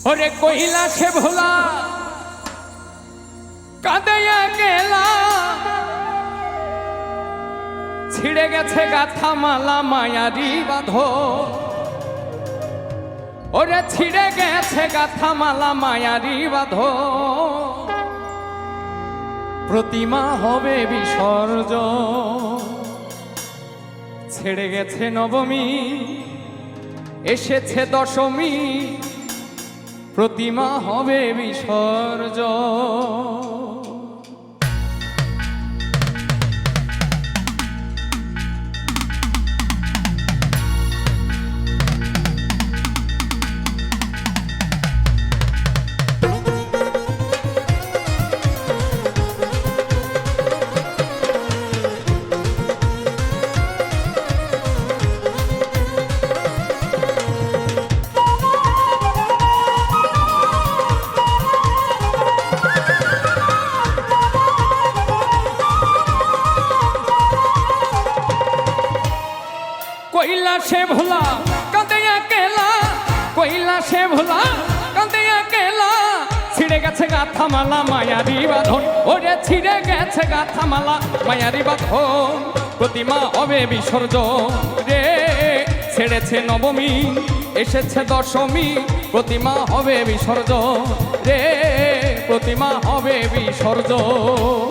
ওরে কইলা সে ভোলা কাঁদাইয়া গেলা, ছিড়ে গেছে গাথা মালা মায়ারি বাঁধো। ওরে ছিড়ে গেছে গাথা মালা মায়ারি বাঁধো, প্রতিমা হবে বিসর্জন। ছেড়ে গেছে নবমী, এসেছে দশমী, প্রতিমা হবে বিসর্জন। কইলা সে ভোলা কাঁদাইয়া গেলা, কইলা সে ভোলা কাঁদাইয়া গেলা, ছিড়ে গেছে গাথা মালা মায়ারি বাঁধন। ওরে ছিড়ে গেছে গাথা মালা মায়ারি বাঁধন, প্রতিমা হবে বিসর্জন রে। ছেড়েছে নবমী, এসেছে দশমী, প্রতিমা হবে বিসর্জন রে, প্রতিমা হবে বিসর্জন।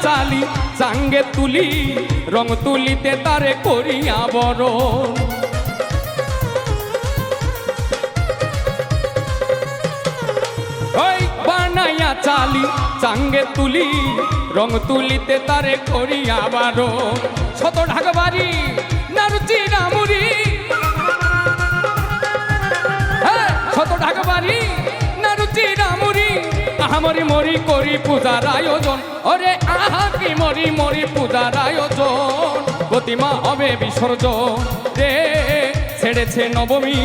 চালি চাঙ্গে তুলি, রং তুলিতে তারে করিয়া বড়। ওই বানাইয়া চালি চাঙ্গে তুলি, রং তুলিতে তারে করিয়া বড়। শত ঢাকবাড়ি নারুচি নামুরি, শত ঢাকবাড়ি নারুচি নামুরি, আহামরি মরি করি পূজার আয়োজন। ওরে আহা কি মরি মরি পূজার আয়োজন, প্রতিমা হবে বিসর্জন রে। ছেড়েছে নবমী,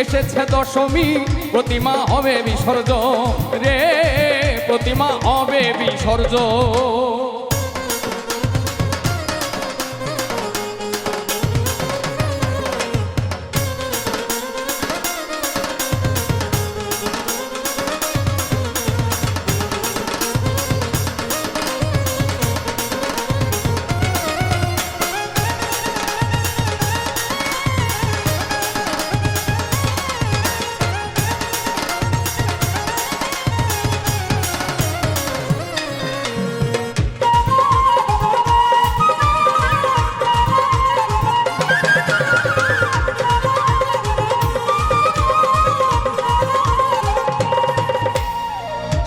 এসেছে দশমী, প্রতিমা হবে বিসর্জন রে, প্রতিমা হবে বিসর্জন।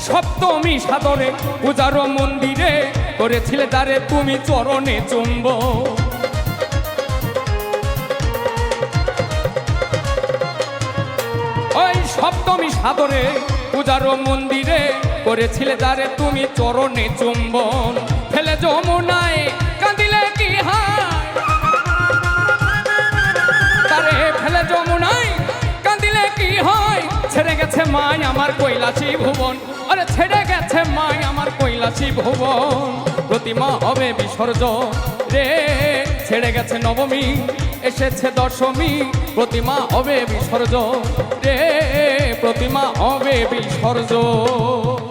সপ্তমী সাদরে পূজার মন্দিরে করেছিলে তারে তুমি চরণে চুম্ব। ওই সপ্তমী সাদরে পূজার মন্দিরে করেছিলে তারে তুমি চরণে চুম্বন। ফেলে যমুনায় কাঁদিলে কি হয়, তারে ফেলে যমুনায় কাঁদিলে কি হয়। ছেড়ে গেছে মাই আমার কৈলাসী ভুবন, আরে ছেড়ে গেছে মাই আমার কৈলাসী ভুবন, প্রতিমা হবে বিসর্জন রে। ছেড়ে গেছে নবমী, এসেছে দশমী, প্রতিমা হবে বিসর্জন রে, প্রতিমা হবে বিসর্জন।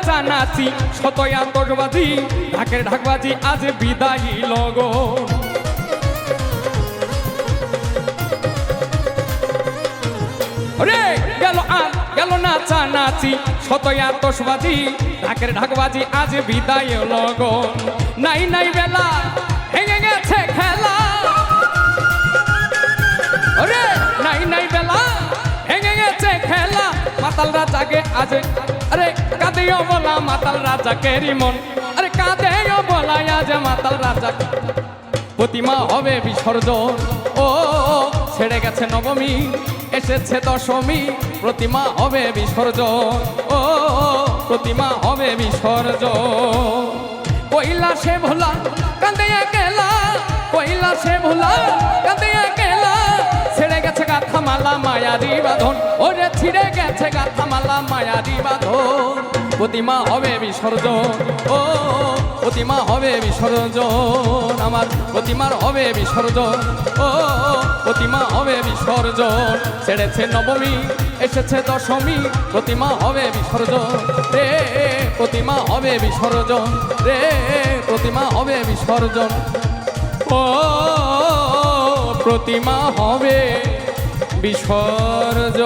নাচানাচি শতই আতশবাজি ঢাকের ঢাকবাজি আজ বিদায়ী লগন রে গেল নাচানাচি শতই আতশবাজি ঢাকের ঢাকবাজি আজ বিদায় লগন নাই বেলা ভেঙে গেছে খেলা রে নাই বেলা ভেঙে গেছে খেলা মাতালরা জাগে আজ আরে কাঁদেও বলা মাতাল রাজা কেরিমন আরে কাঁদেও বলা আজ মাতাল রাজা প্রতিমা হবে বিসর্জন ও ছেড়ে গেছে নবমী এসেছে দশমী প্রতিমা হবে বিসর্জন ও প্রতিমা হবে বিসর্জন কৈলাসে ভোলা কাঁদে একলা কৈলাসে ভোলা কাঁদে একলা ছেড়ে গেছে গাথা মালা মায়ারি বাঁধন ওরে ছিঁড়ে গেছে গাথা মালা মায়ারি বাঁধন প্রতিমা হবে বিসর্জন ও প্রতিমা হবে বিসর্জন আমার প্রতিমার হবে বিসর্জন ও প্রতিমা হবে বিসর্জন ছেড়েছে নবমী এসেছে দশমী প্রতিমা হবে বিসর্জন রে প্রতিমা হবে বিসর্জন রে প্রতিমা হবে বিসর্জন ও প্রতিমা হবে বিসর্জন